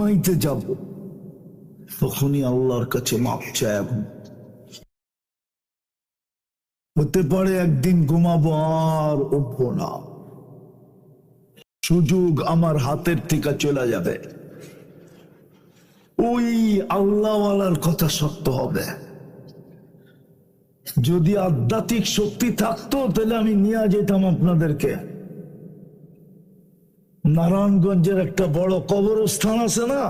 ঘুমাইতে যাব, তখনই আল্লাহর কাছে মাপ চায়। হতে পারে একদিন ঘুমাবো আর উঠবো না, সুযোগ আমার হাতের থেকে চলে যাবে। ওই আল্লাহওয়ালার কথা সত্য হবে। যদি আধ্যাত্মিক শক্তি থাকতো তাহলে আমি নিয়ে যেতাম আপনাদেরকে। নারায়ণগঞ্জের একটা বড় কবরস্থান আছে না,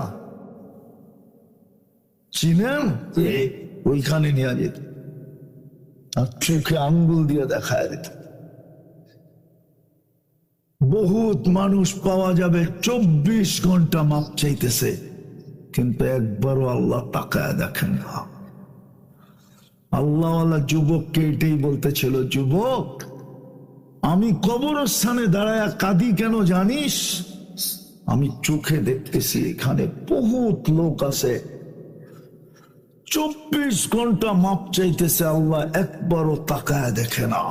চিনেন? ওইখানে নিয়ে যেত আর চোখে আঙ্গুল দিয়ে দেখায় দিত। বহুত মানুষ পাওয়া যাবে 24 ঘন্টা মাপ চাইতেছে, কিন্তু একবারও আল্লাহ তাকায় দেখেন না। আল্লাহওয়ালা যুবককে এটাই বলতেছিল, যুবক আমি কবরস্থানে দাঁড়ায় কাঁদি কেন জানিস? আমি চোখে দেখতেছি এখানে বহুত লোক আছে, 24 ঘন্টা মাপ চাইতেছে, আল্লাহ একবারও তাকায় দেখে না।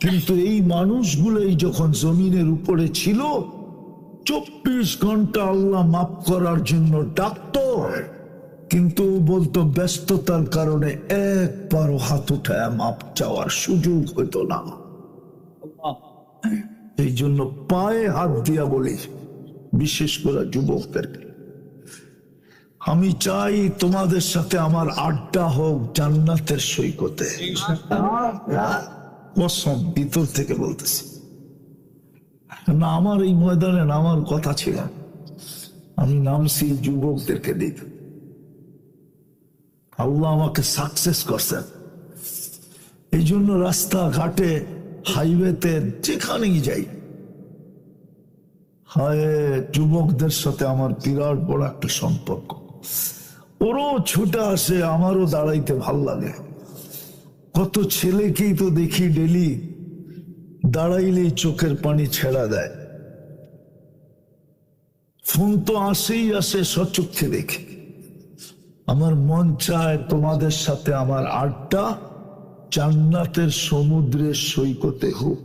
কিন্তু এই মানুষগুলোই যখন জমিনের উপরে ছিল 24 ঘন্টা আল্লাহ মাপ করার জন্য ডাকতো, কিন্তু বলতো ব্যস্ততার কারণে একবারও হাত উঠায় মাপ চাওয়ার সুযোগ হইতো না। এই জন্য পায়ে হাত দিয়া বলি, বিশেষ করে যুবকদেরকে, আমি চাই তোমাদের সাথে আমার আড্ডা হোক জান্নাতের সৈকতে। কসম ভিতর থেকে বলতেছি না, আমার এই ময়দানে নামার কথা ছিল, আমি নামছি যুবকদেরকে দিক। আল্লাহ আমাকে সাকসেস করছেন, এই জন্য রাস্তাঘাটে হাইওয়েতে যেখানেই যাই, হায় যুবকদের সাথে আমার বিরাট বড় একটা সম্পর্ক। ওরও ছুটে আসে, আমারও দাঁড়াইতে ভাল লাগে। কত ছেলেকেই তো দেখি ডেলি দাঁড়াইলেই চোখের পানি ছেড়া দেয়। ফোন তো আসেই আসে, সচক্ষে দেখি। আমার মন চায় তোমাদের সাথে আমার আড্ডা জান্নাতের সমুদ্রের সৈকতে হোক,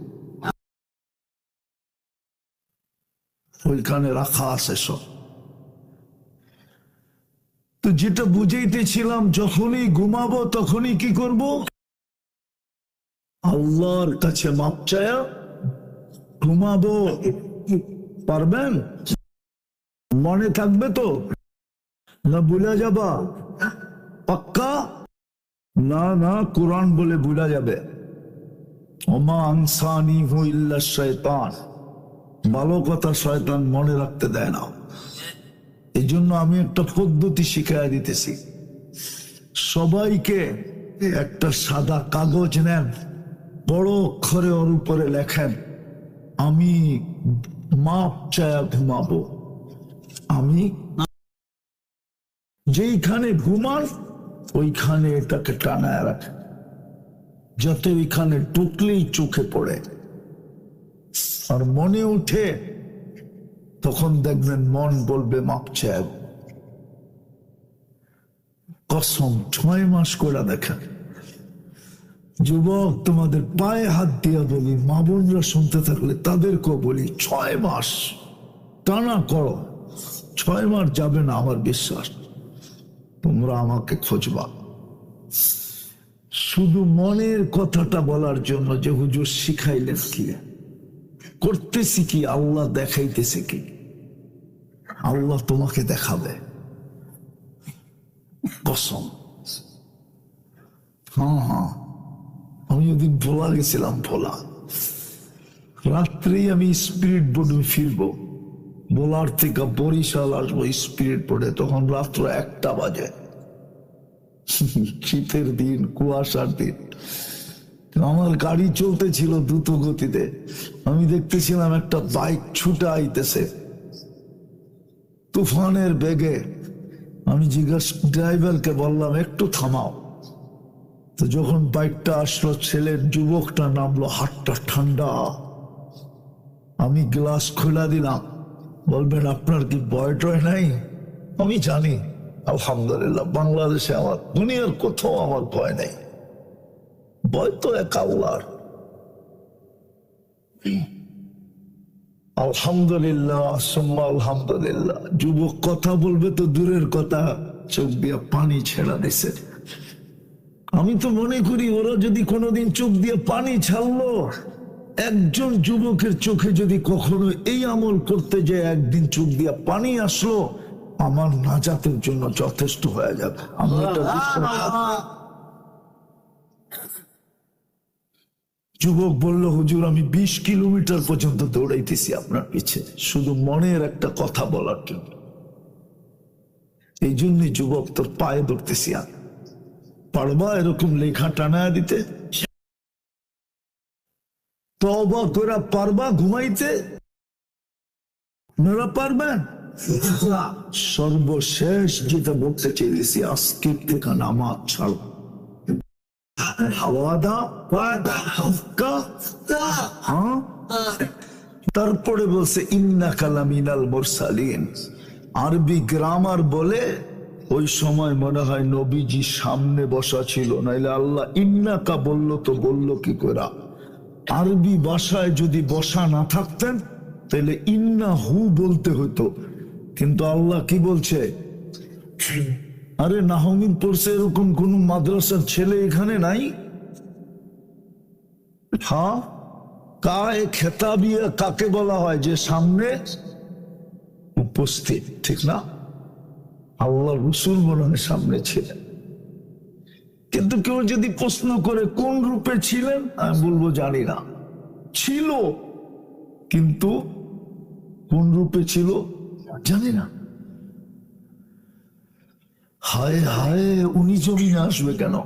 ওইখানে রাখা আছে সব। তো যেটা বুঝাইতেছিলাম, যখনই ঘুমাবো তখনই কি করব? আল্লাহর কাছে মাপ চায়া ঘুমাবো। পারবেন? মনে থাকবে তো না ভুলে যাবা? পাক্কা? না না, কোরআন বলে ভুলা যাবে। ওমা আনসানিহু ইল্লা শাইতান, ভালো কথা শয়তান মনে রাখতে দেয় না। এই জন্য আমি একটা পদ্ধতি শিখাইয়া দিতেছি, সবাইকে একটা সাদা কাগজ নেন, বড় অক্ষরে ওর উপরে লেখেন, আমি মাপ চায়া ঘুমাবো। আমি যেইখানে ঘুমান ওইখানে এটাকে টানায় রাখে, যাতে ওইখানে ঢুকলেই চোখে পড়ে আর মনে উঠে, তখন দেখবেন মন বলবে মাপ চায়। কসম 6 মাস করে দেখেন। যুবক তোমাদের পায়ে হাত দিয়া বলি, মা বোনরা শুনতে থাকলে তাদেরকেও বলি, 6 মাস টানা করো। 6 মাস যাবে না, আমার বিশ্বাস। তোমরা আমাকে খোঁজবা শুধু মনের কথাটা বলার জন্য, যে হুজুর শিখাইলেন কি, করতেছি কি, আল্লাহ দেখাইতেছে কি। আল্লাহ তোমাকে দেখাবে, কসম। হ্যাঁ, আমি ওদিন ভোলা গেছিলাম, ভোলা রাত্রেই আমি স্পিরিট বোর্ডে ফিরবো, ভোলার থেকে বরিশাল আসবো স্পিরিট বোর্ডে, তখন রাত্র 1টা বাজে। শীতের দিন, কুয়াশার দিন, আমার গাড়ি চলতেছিল দ্রুত গতিতে। আমি দেখতেছিলাম একটা বাইক ছুটে আইতেছে তুফানের বেগে। আমি ড্রাইভারকে বললাম একটু থামাও। তো যখন বাইকটা আসলো, ছেলের যুবকটা নামলো, হাতটা ঠান্ডা। আমি গ্লাস খোলা দিলাম, বলবেন আপনার কি ভয় টয় নাই? আমি জানি আলহামদুলিল্লাহ বাংলাদেশে আমার, দুনিয়ার কোথাও আমার ভয় নেই, ভয় তো এক আল্লাহর। আলহামদুলিল্লাহ সুম্মা আলহামদুলিল্লাহ। যুবক কথা বলবে তো দূরের কথা, চোখ দিয়ে পানি ছেড়া দিছে। আমি তো মনে করি ওরা যদি কোনোদিন চোখ দিয়ে পানি ছাড়লো, একজন যুবকের চোখে যদি কখনো এই আমল করতে যে একদিন চোখ দিয়ে পানি আসলো, আমার নাজাতের জন্য যথেষ্ট হয়ে যাবে। আমি এটা বিশ্বাস। যুবক বলল, হুজুর আমি 20 কিলোমিটার পর্যন্ত দৌড়াইতেছি আপনার পিছে, শুধু মনের একটা কথা বলার জন্য। এই জন্যই যুবক তোর পায়ে ধরতেছি। আমি পারবা এরকম লেখা টানায় দিতে? তওবা করে পারবা ঘুমাইতে? আপনারা পারবেন? সর্বশেষ যেটা বলতে চেয়েছি, আজকের থেকে নামাজ ছাড়ো। তারপরে বলছে ইন্নাকা লামিনাল মুরসালিন। আরবি গ্রামার বলে ওই সময় মনে হয় নবীজি সামনে বসা ছিল, নাইলে আল্লাহ ইন্নাকা বললো তো বললো কি করে? আরবি ভাষায় যদি বসা না থাকতেন তাহলে ইন্না হু বলতে হতো, কিন্তু আল্লাহ কি বলছে? আরে নাহমিন পড়ছে এরকম কোন মাদ্রাসার ছেলে এখানে নাই? হ্যাঁ, খেতাবিয়া কাকে বলা হয়? যে সামনে উপস্থিত, ঠিক না? আল্লাহ রসুল মনে হয় সামনে ছিলেন। কিন্তু কেউ যদি প্রশ্ন করে কোন রূপে ছিলেন, আমি বলবো জানি না। ছিল, কিন্তু কোন রূপে ছিল জানি না। হায় হায়, উনি জমিনে আসবে কেন?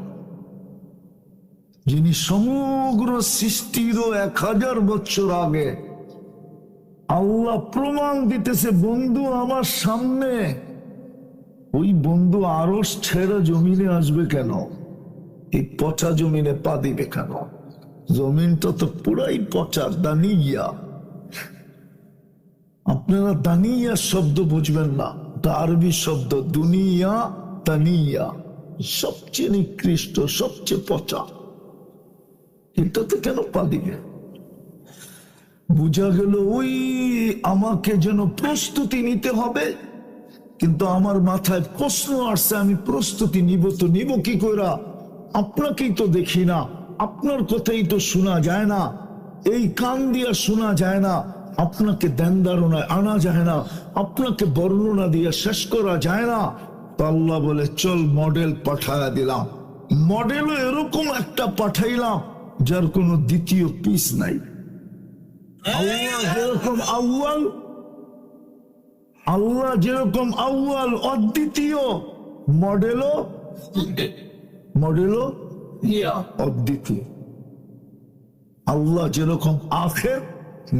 যিনি সমগ্র সৃষ্টির 1000 বছর আগে আল্লাহ প্রমাণ দিতেছে বন্ধু আমার সামনে, ওই বন্ধু আরশ ছেড়ে জমিনে আসবে কেন? এই পচা জমিনে পা দিবে কেন? জমিনটা তো পুরাই পচা, দানিয়া। আপনারা দানিয়া শব্দ বুঝবেন না, এটা আরবি শব্দ। দুনিয়া দানিয়া, সবচেয়ে নিকৃষ্ট, সবচেয়ে পচা। এটাতে কেন পা দিবে? বুঝা গেল ওই আমাকে যেন প্রস্তুতি নিতে হবে, কিন্তু আমার মাথায় প্রশ্ন আসছে, আমি প্রস্তুতি নিব তো নিব কি করে? আপনাকেই তো দেখি না, আপনার কথাই তো শোনা যায় না, এই কান দিয়া শোনা যায় না, আপনাকে ধ্যান ধারণায় আনা যায় না, আপনাকে বর্ণনা দিয়ে শেষ করা যায় না। তো আল্লাহ বলে চল মডেল পাঠায়া দিলাম। মডেলও এরকম একটা পাঠাইলাম যার কোনো দ্বিতীয় পিস নাই। আল্লাহ যেরকম আউয়াল অদ্বিতীয়, মডেলও অদ্বিতীয়। আল্লাহ যেরকম আখের,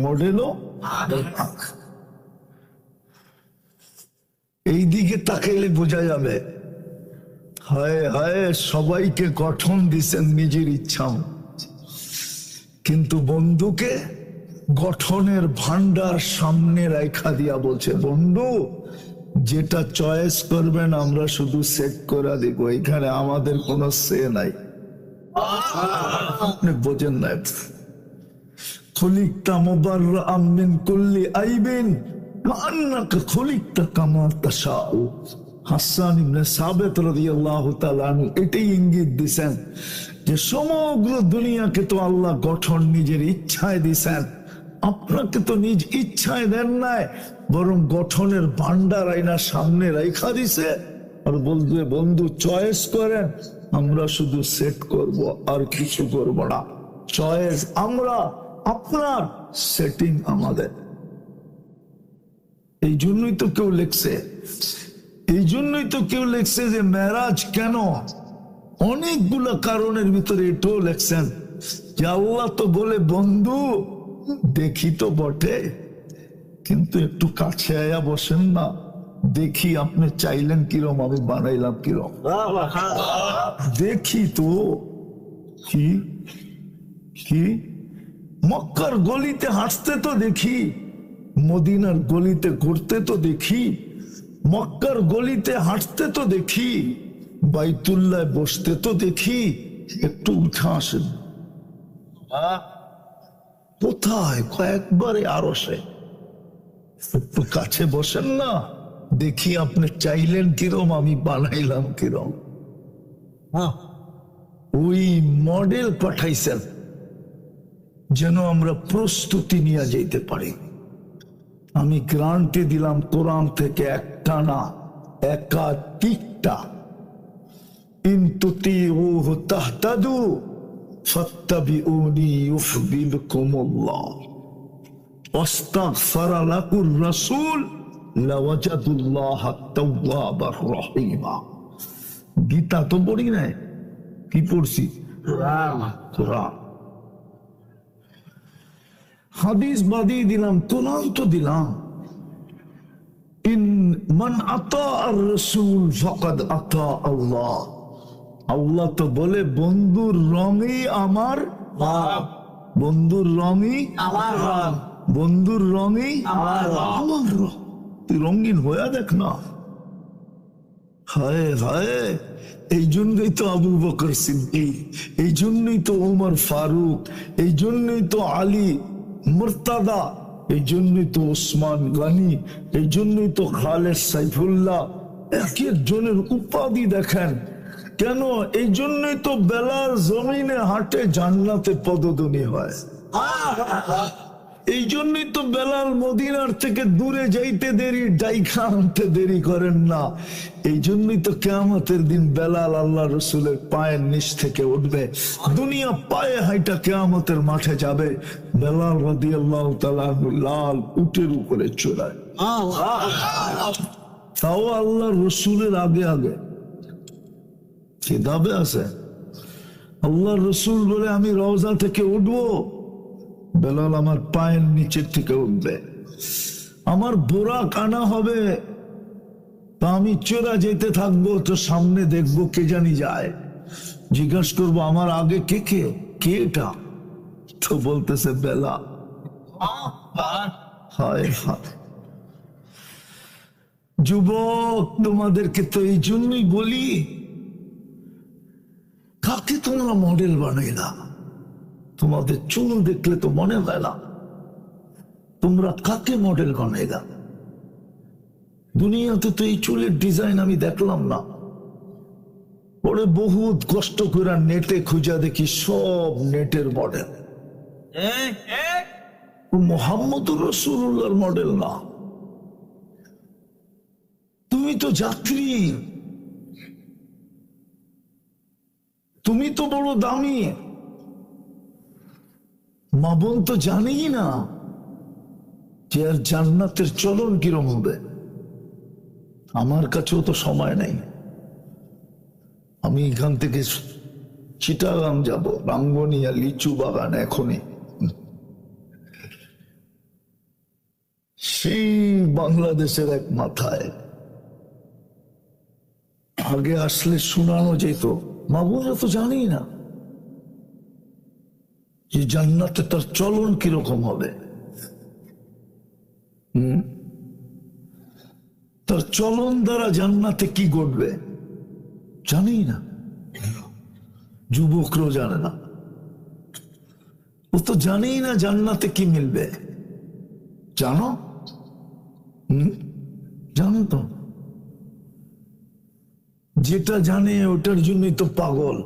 মডেলও এই দিকে তাকাইলে বোঝা যাবে। হায় হায়, সবাইকে গঠন দিছেন নিজের ইচ্ছা, কিন্তু বন্ধুকে গঠনের ভান্ডার সামনে রেখা দিয়া বলছে, বন্ধু যেটা চয়েস করবেন আমরা শুধু সেট করে দিব, এখানে আমাদের কোনো সে নাই। আপনি বোঝেন না? খুলিকতা মুবাররাআম মিন কুল্লি আইবিন কান্নাকা খুলিকতা কামা তাশাউ। হাসান ইবনে সাবিত রাদিয়াল্লাহু তাআলা আনহু এটাই ইঙ্গিত দিয়েছেন যে সমগ্র দুনিয়াকে তো আল্লাহ গঠন নিজের ইচ্ছায় দিয়েছেন, আপনাকে তো নিজ ইচ্ছায় দেন নাই, বরং গঠনের ভান্ডার আইনা সামনে রাইখা দিছে। আর বলবে বন্ধু চয়েস করেন, আমরা শুধু সেট করব আর কিছু করব না। চয়েস আমরা, আপনার সেটিং আমাদের। এই জন্যই তো কেউ লেখছে যে মেরাজ কেন, অনেকগুলো কারণের ভিতরে এটাও লেখছেন যে আল্লাহ তো বলে বন্ধু দেখি তো বটে, কিন্তু একটু কাছে আয়া বসেন না, দেখি আপনি চাইলেন কিরম, আমি বানাইলাম কিরম, দেখি তো। কি মক্কার গলিতে হাঁটতে তো দেখি, মদিনার গলিতে ঘুরতে তো দেখি, মক্কার গলিতে হাঁটতে তো দেখি, বাইতুল্লায় বসতে তো দেখি, একটু উঠা আসেন। কোথায়? কয়েকবারে আরশে। একটু কাছে বসেন না, দেখি আপনি চাইলেন কিরম, আমি বানাইলাম কিরম। ওই মডেল পাঠাইছেন যেন আমরা প্রস্তুতি নিয়ে যেতে পারি। আমি গ্রান্টি দিলাম কোরআন থেকে একটা না, একাধিকটা। ইনতুতিউহু তাহতাদু ফাত্তাবিউনি ইউহবিবকুমুল্লাহ ওয়াস্তাগফারা লাকুর রাসূল লাওয়াজাদুল্লাহা তাওয়াবার রহিমা। গীতা তো পড়ি নাই, কি পড়ছি? কোরআন। হাদিস বাদিয়ে দিলাম, কোরআন তো দিলাম। ইন মান আতা আর রাসূল ফাকাদ আতা আল্লাহ। আল্লাহ তো বলে বন্ধুর রঙই আমার, বন্ধুর রঙই আমার, বন্ধুর রঙই আমার। তুই রঙিন হয়ে দেখ না। হায় হায়, এই জন্যই তো আবু বকর সিদ্দিক, এই জন্যই তো ওমর ফারুক, এই জন্যই তো আলী মুর্তাদা, এই জন্যই তো ওসমান গনি, এই জন্যই তো খালেদ সাইফুল্লাহ। এক একজনের উপাধি দেখেন কেন? এই জন্যই তো বেলাল জমিনে হাঁটে, জান্নাতে পদধ্বনি হয়। এই জন্যই তো বেলাল মদিনার থেকে দূরে যাইতে দেরি, ডাইখা আনতে দেরি করেন না। এই জন্যই তো কিয়ামতের দিন বেলাল আল্লাহ রসুলের পায়ের নিচ থেকে উঠবে, দুনিয়া পায়ে হাইটা কিয়ামতের মাঠে যাবে। বেলাল রাদিয়াল্লাহু তাআলা লাল উটের উপরে চড়ায়, তাও আল্লাহ রসুলের আগে আগে। কিতাবে আছে আল্লাহ রসুল বলে আমি রওজা থেকে উঠবো, বেলাল আমার পায়ের নিচের থেকে উঠবে। আমার বোরা কানা হবে, তা আমি চোরা যেতে থাকবো, তো সামনে দেখবো কে জানি যায়, জিজ্ঞাসা করবো আমার আগে কে কে, কে এটা? তো বলতেছে বেলাল। হায় হায় যুবক, তোমাদেরকে তো এই জন্যই বলি, কাকে তোমরা মডেল বানাইলা? তোমাদের চুল দেখলে তো মনে হয় না তোমরা কাকে মডেল বানাইলা। দুনিয়াতে তো এই চুলের ডিজাইন আমি দেখলাম না। পরে বহুত কষ্ট করে নেটে খুঁজা দেখি সব নেটের মডেল, মুহাম্মদুর রাসূলুল্লাহর মডেল না। তুমি তো যাত্রী, তুমি তো বড় দামি। মা বোন তো জানেই না যে আর জান্নাতের চলন কিরম হবে। আমার কাছেও তো সময় নেই। আমি এখান থেকে চিটাগাং যাব, রাঙ্গনিয়া লিচু বাগান এখনই, সেই বাংলাদেশের এক মাথায়। আগে আসলে শোনানো যেত, মা বোনরা তো জানেই না যে জান্নাতে তার চলন কিরকম হবে। তার চলন দ্বারা জান্নাতে কি ঘটবে জানেই না, যুবকরাও জানে না। ও তো জানেই না জান্নাতে কি মিলবে। জানো? জানো তো, যেটা জানে ওটার জন্যই তো পাগল।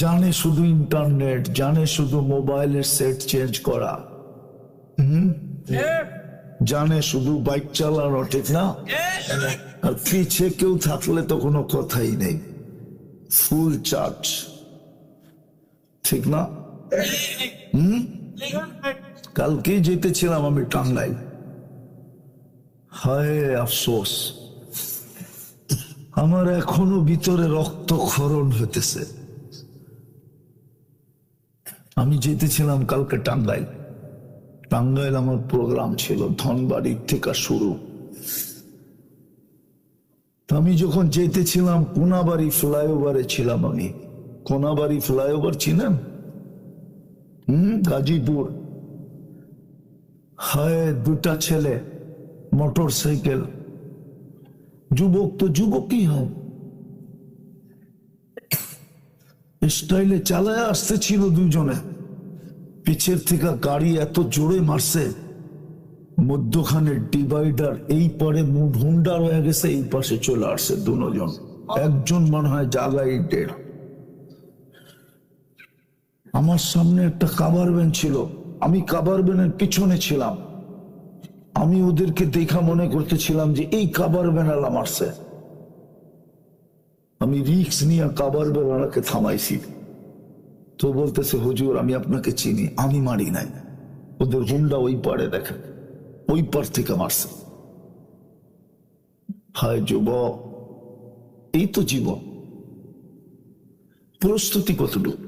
জানে শুধু ইন্টারনেট, জানে শুধু মোবাইলের সেট চেঞ্জ করা, জানে শুধু বাইক চালানো, ঠিক না? আর পিছে কেউ থাকলে তো কোনো কথাই নেই, ফুল চার্জ, ঠিক না? কালকে যেতেছিলাম আমি টাঙ্গাইল। হায় আফসোস, আমার এখনো ভিতরে রক্তক্ষরণ হইতেছে। আমি যেতেছিলাম কালকে টাঙ্গাইল। টাঙ্গাইল আমার প্রোগ্রাম ছিল, ধনবাড়ির থেকে শুরু। আমি যখন যেতেছিলাম কোনাবাড়ি ফ্লাইওভারে ছিলাম। আমি কোনাবাড়ি ফ্লাইওভার ছিলাম, গাজীপুর। হায়, দুটা ছেলে মোটর সাইকেল, যুবক তো যুবকই হয়, স্টাইলে চালায় আসতে ছিল দুজনে। পিছের থেকে গাড়ি এত জোরে মারছে, মধ্যখানে ডিভাইডার, এই পরে মুখ হুন্ডার হয়ে গেছে, এই পাশে চলে আসছে দুজন, একজন মনে হয় জায়গায় দেড়। আমার সামনে একটা কাভার ভ্যান ছিল, আমি কাভার ভ্যানের পিছনে ছিলাম। আমি ওদেরকে দেখা মনে করতেছিলাম যে এই কাভার ভ্যানালা মারছে। আমি রিক্স নিয়ে কাভার ভ্যানালাকে থামাইছি। তো বলতেছে, হুজুর আমি আপনাকে চিনি। আমি মারি নাই, ওদের হুন্ডা ওই পারে দেখে, ওই পার থেকে মারছে। হায় যুবক, এই তো জীবন। প্রস্তুতি কতটুকু?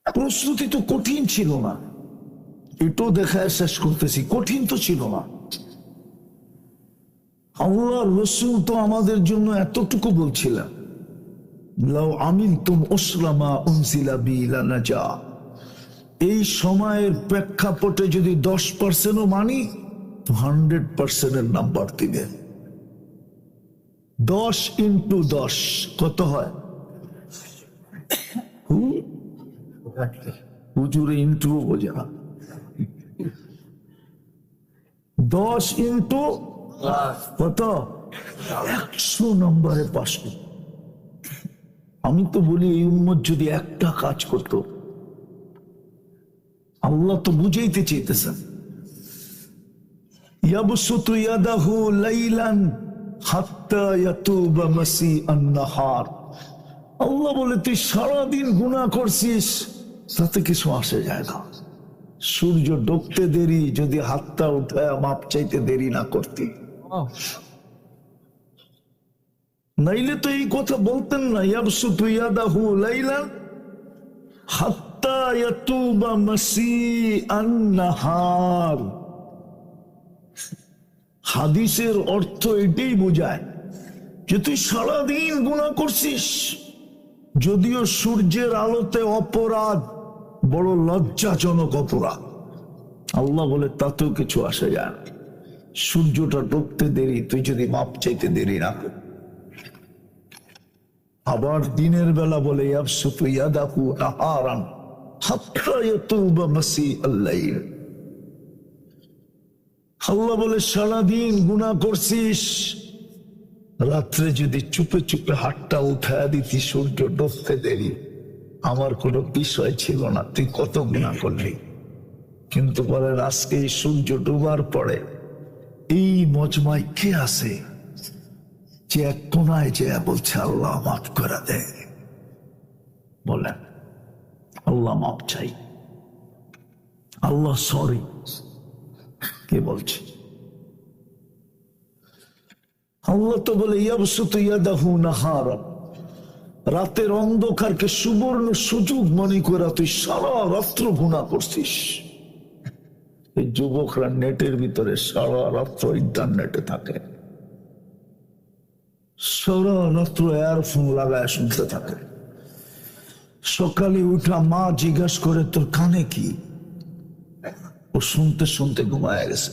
প্রস্তুতি তো কঠিন ছিল না, এটাও দেখায় শেষ করতেছি, কঠিন তো ছিল না। আল্লাহর রাসূল তো আমাদের জন্য এতটুকু বলছিলেন, লাউ আমিলতুম উসলামা উনজিলা বি লানাজা। এই সময়ের প্রেক্ষাপটে যদি 10% মানি তো 100% নাম্বার দিবেন। 10 ইন্টু 10 কত হয়? হুজুরে ইন্টু বোঝে না। 10 ইন্টু কত? 100 নম্বরে পাস। আমি তো বলি এই উম্মত যদি একটা কাজ করত, আল্লাহ তো বুঝাইতে চাইতেছেন, ইয়াবসুতু ইয়াদাহু লাইলান হাত্তা ইয়াতুবা মাসিআন নাহার। আল্লাহ বলে তুই সারাদিন গুনাহ করছিস, তাতে কিছু আসে যায় না। সূর্য ডুবতে দেরি, যদি হাতটা উঠায় মাপ চাইতে দেরি না করতি, নাইলে তো এই কথা বলতেন না, ইয়াবসুতু ইয়াদাহু লাইলান হাত্তা ইয়াতুবা মাসিআন নাহার। হাদিসের অর্থ এটাই বোঝায় যে তুই সারাদিন গুনাহ করছিস। যদিও সূর্যের আলোতে অপরাধ বড় লজ্জাজনক অপরাধ, আল্লাহ বলে তাতেও কিছু আসে যায় না। সূর্যটা ডুবতে দেরি, তুই যদি মাপ চাইতে দেরি না কর। আবার দিনের বেলা বলে ইয়াবসুতু ইয়াদাহু নাহারান হাত্তা ইয়াতুবা মাসিআল লাইল। আল্লাহ বলে সারাদিন গুনাহ করছিস, রাত্রে যদি চুপে চুপে হাতটা উঠায় দিতি সূর্য ডুবতে দেরি, আমার কোনো বিষয় ছিল না, তুই কত গুনাহ করলি। কিন্তু বলেন আজকে এই সূর্য ডুবার পরে এই মজমায় কে আছে যে এক কোনায় যে বলছে আল্লাহ মাফ করে দে? বলেন, আল্লাহ মাফ চাই, আল্লাহ সরি, কে বলছে? আল্লাহ তো বলে ইয়াবসুতু ইয়াদাহু নাহারা, রাতের অন্ধকারকে সুবর্ণ সুযোগ মনে করে তুই সারা রাত্র গুনাহ করছিস। এই যুবকরা নেটের ভিতরে সারা রাত্র ইন্টারনেটে থাকে, সারা রাত্র এয়ারফোন লাগায় শুনতে থাকে। সকালে উঠা মা জিজ্ঞাসা করে তোর কানে কি? ও শুনতে শুনতে ঘুমায় গেছে।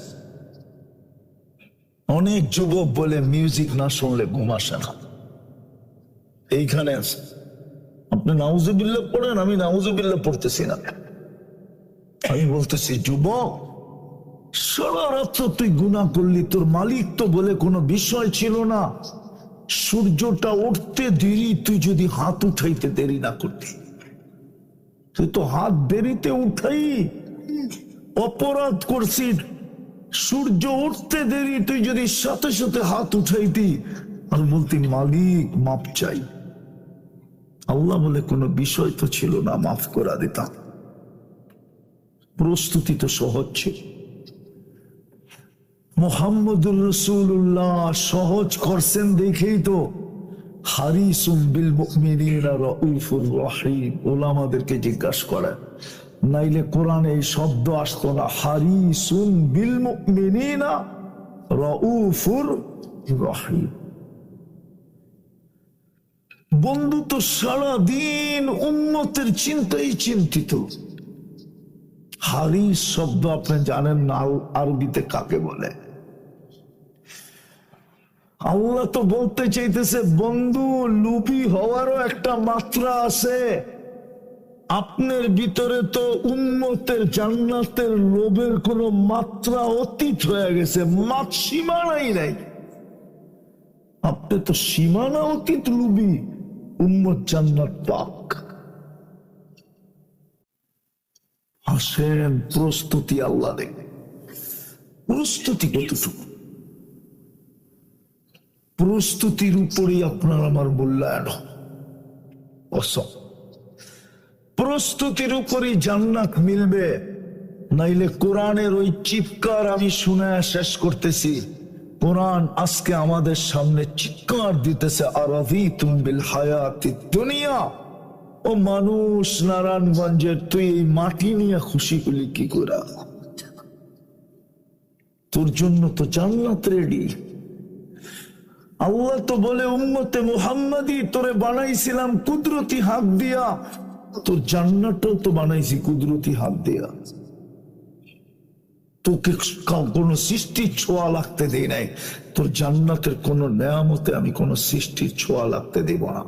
অনেক যুবক বলে মিউজিক না শুনলে ঘুম আসে না। এইখানে আছে, আপনি নাউজুবিল্লাহ পড়েন, আমি নাউজুবিল্লাহ পড়তেছি না। আমি বলতেছি যুবক, সারা রাত্র তুই গুনাহ করলি, তোর মালিক তো বলে কোনো বিষয় ছিল না। সূর্যটা উঠতে দেরি, তুই যদি হাত উঠাইতে দেরি না করতি, তুই তো হাত দেরিতে উঠাই অপরাধ করছিস। সূর্য উঠতে দেরি, তুই যদি সাথে সাথে হাত উঠাইতি আর বলতি মালিক মাপ চাই, আল্লাহ বলে কোনো বিষয় তো ছিল না, মাফ করা দিতাম। প্রস্তুতি তো সহজ ছিল। মুহাম্মদুর রাসূলুল্লাহ সহজ করছেন দেখেই তো হারিসুম বিল মুমিনিনা রাউফুর রহিম। ওলামাদেরকে জিজ্ঞাসা করে, নাইলে কোরআনে এই শব্দ আসতো না, হারিসুম বিল মুমিনিনা রাউফুর রহিম। বন্ধু তো সারাদিন উম্মতের চিন্তাই চিন্তিত। হারিস শব্দ আপনি জানেন না আরবিতে কাকে বলে? আল্লাহ তো বলতে চাইতেছে বন্ধু, লুবি হওয়ারও একটা মাত্রা আছে। আপনার ভিতরে তো উম্মতের জান্নাতের লোভের কোন মাত্রা অতীত হয়ে গেছে, সীমানাই নাই। আপনি তো সীমানা অতীত লোভী, উম্মত জান্নাত পাক। আসেন, প্রস্তুতি আল্লাহ দেখবে। প্রস্তুতি কতটুকু? প্রস্তুতির উপরই আপনার আমার মূল্যায়ন। প্রস্তুতির উপরই জান্নাত মিলবে, নাইলে কোরআনের ওই চিৎকার আমি শুনে শেষ করতেছি। কোরআন আজকে আমাদের সামনে চিৎকার দিতেছে, আরাযীতুম বিল হায়াতিদ দুনিয়া। ও মানুষ, নারায়ণগঞ্জের তুই এই মাটি নিয়ে খুশি হলি কি করে? তোর জন্য তো জান্নাত রেডি। আল্লাহ তো বলে, উম্মতে মুহাম্মাদি তোরে বানাইছিলাম কুদরতি হাত দিয়া, তোর জান্নাতটাও তো বানাইছি কুদরতি হাত দিয়া। তোকে কোন সৃষ্টির ছোঁয়া লাগতে দেই নাই। তোর জান্নাতের কোন নেয়ামতে আমি কোন সৃষ্টির ছোঁয়া লাগতে দেব না।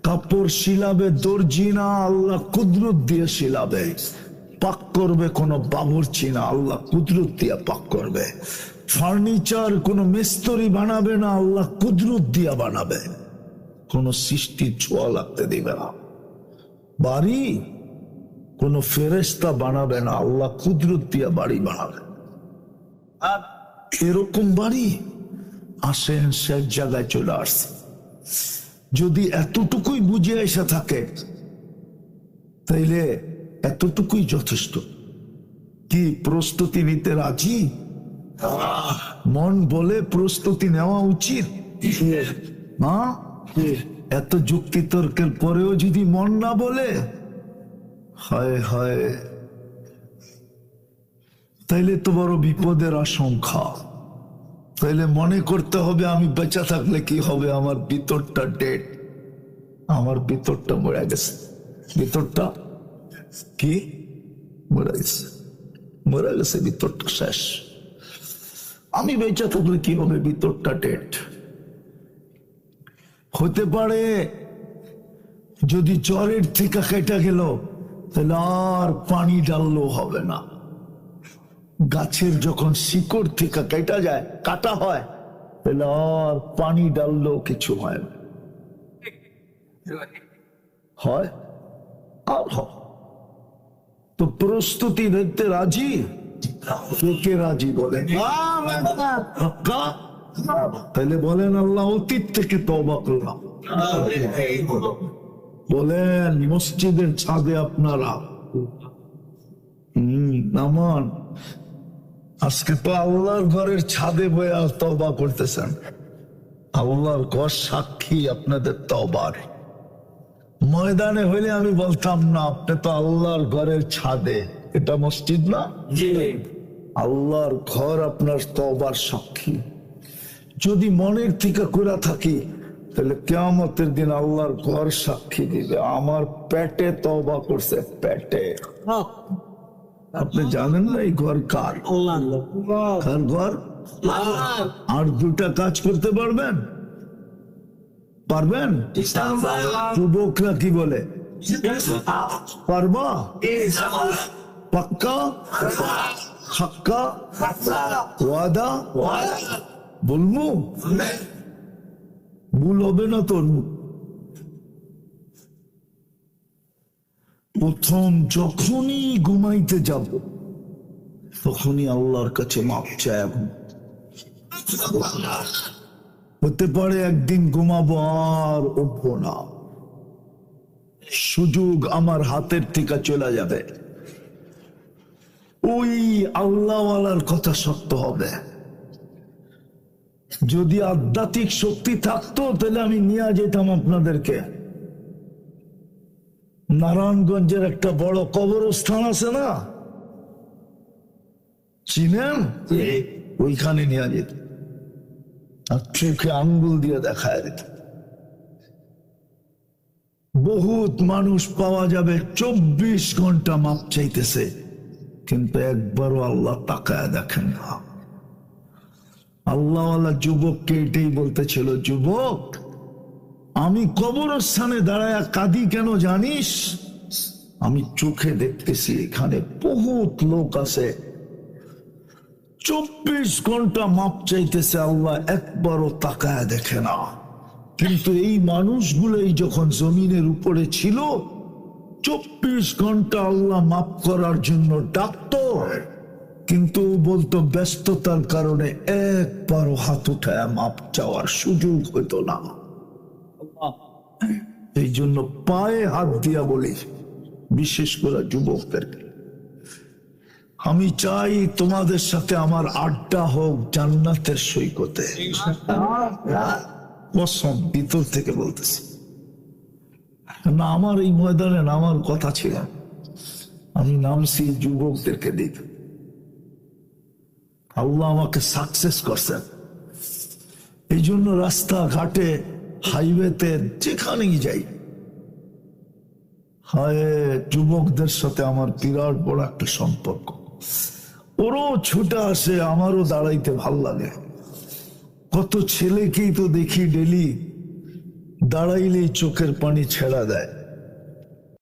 কাপড় শিলাবে দর্জি না, আল্লাহ কুদরত দিয়ে শিলাবে। পাক করবে কোন বাবুর্চি না, আল্লাহ কুদরত দিয়ে পাক করবে। ফার্নিচার কোন মিস্ত্রি বানাবে না, আল্লাহ কুদরত দিয়া বানাবে। কোন সৃষ্টির ছোঁয়া লাগতে দিবে না। বাড়ি কোন ফেরেশতা বানাবে না, আল্লাহ কুদরত দিয়া বাড়ি বানাবে। আর এরকম বাড়ি আসেন, শেষ জায়গায় চলে আসছে। যদি এতটুকুই বুঝে এসে থাকে তাইলে এতটুকুই যথেষ্ট। কি প্রস্তুতি নিতে রাজি? মন বলে প্রস্তুতি নেওয়া উচিত। হ্যাঁ, এত যুক্তি তর্কের পরেও যদি মন না বলে, হায় হায়, তাইলে তো বড় বিপদের আশঙ্কা। তাইলে মনে করতে হবে আমি বেঁচে থাকলে কি হবে, আমার ভিতরটা ডেড, আমার ভিতরটা মরে গেছে। ভিতরটা কি মরে গেছে? মরে গেছে, ভিতরটা শেষ। আমি বেঁচে থাকলে কি হবে, ভিতরটা ডেড। হতে পারে যদি জ্বরের থেকে কেটে গেল তাহলে আর পানি ডাললেও হবে না। গাছের যখন শিকড় থেকে কেটে যায়, কাটা হয়, তাহলে আর পানি ডাললেও কিছু হয় না। হয় আর হয়। তো প্রস্তুতি নিতে রাজি? কে রাজি বলেন? তাহলে বলেন, আল্লাহ অতীত থেকে তওবা করলাম। বলেন, মসজিদের ছাদে আপনারা নামান, আজকে তো আল্লাহর ঘরের ছাদে বয়ে তওবা করতেছেন। আল্লাহর ঘর সাক্ষী আপনাদের তওবার। ময়দানে হইলে আমি বলতাম না, আপনি তো আল্লাহর ঘরের ছাদে, এটা মসজিদ না। আল্লাহর ঘর আপনার তওবার সাক্ষী। যদি মনের থেকে করে থাকি তাহলে কিয়ামতের দিন আল্লাহর ঘর সাক্ষী দিবে, আমার পেটে তওবা করছে, পেটে। আপনি জানেন না এই ঘর কার? কার ঘর? আর দুটা কাজ করতে পারবেন? পারবেন? যুবকরা কি বলে, পারবা? পাক্কা হাক্কা ওয়াদা বলবো, ভুল হবে না তো। প্রথম যখনই ঘুমাইতে যাব তখনই আল্লাহর কাছে মাপ চাইব। হতে পারে একদিন ঘুমাবো আর উঠবো না, সুযোগ আমার হাতের থেকে চলে যাবে। ওই আল্লাহওয়ালার কথা সত্য হবে। যদি আধ্যাত্মিক শক্তি থাকতো তাহলে আমি নিয়ে যেতাম আপনাদেরকে। নারায়ণগঞ্জের একটা বড় কবরস্থান আছে না, চিনেন? ওইখানে নিয়ে যেত, আর চোখে আঙ্গুল দিয়ে দেখায় দিত। বহুত মানুষ পাওয়া যাবে 24 ঘন্টা মাপ চাইতেছে, কিন্তু একবারও আল্লাহ তাকায় দেখেন না। আল্লাহওয়ালা যুবককে এটাই বলতেছিল, যুবক আমি কবরস্থানে দাঁড়ায় কাঁদি কেন জানিস? আমি চোখে দেখতেছি এখানে বহুত লোক আছে 24 ঘন্টা মাপ চাইতেছে, আল্লাহ একবারও তাকায় দেখে না। কিন্তু এই মানুষগুলোই যখন জমিনের উপরে ছিল 24 ঘন্টা আল্লাহ মাপ করার জন্য ডাকতো, কিন্তু বলতো ব্যস্ততার কারণে একবারও হাত উঠায় মাপ চাওয়ার সুযোগ হইতো না। এই জন্য পায়ে হাত দিয়া বলি, বিশেষ করে যুবকদেরকে, আমি চাই তোমাদের সাথে আমার আড্ডা হোক জান্নাতের সৈকতে। কসম ভিতর থেকে বলতেছি না, আমার এই ময়দানে নামার কথা ছিল, আমি নামছি যুবকদেরকে দেখে। আল্লাহ আমাকে সাকসেস করছেন, এই জন্য রাস্তাঘাটে হাইওয়েতে যেখানেই যাই, হায় যুবকদের সাথে আমার বিরাট বড় একটা সম্পর্ক। ওরও ছুটে আসে, আমারও দাঁড়াইতে ভাল লাগে। কত ছেলেকেই তো দেখি ডেলি দাঁড়াইলেই চোখের পানি ছেড়া দেয়।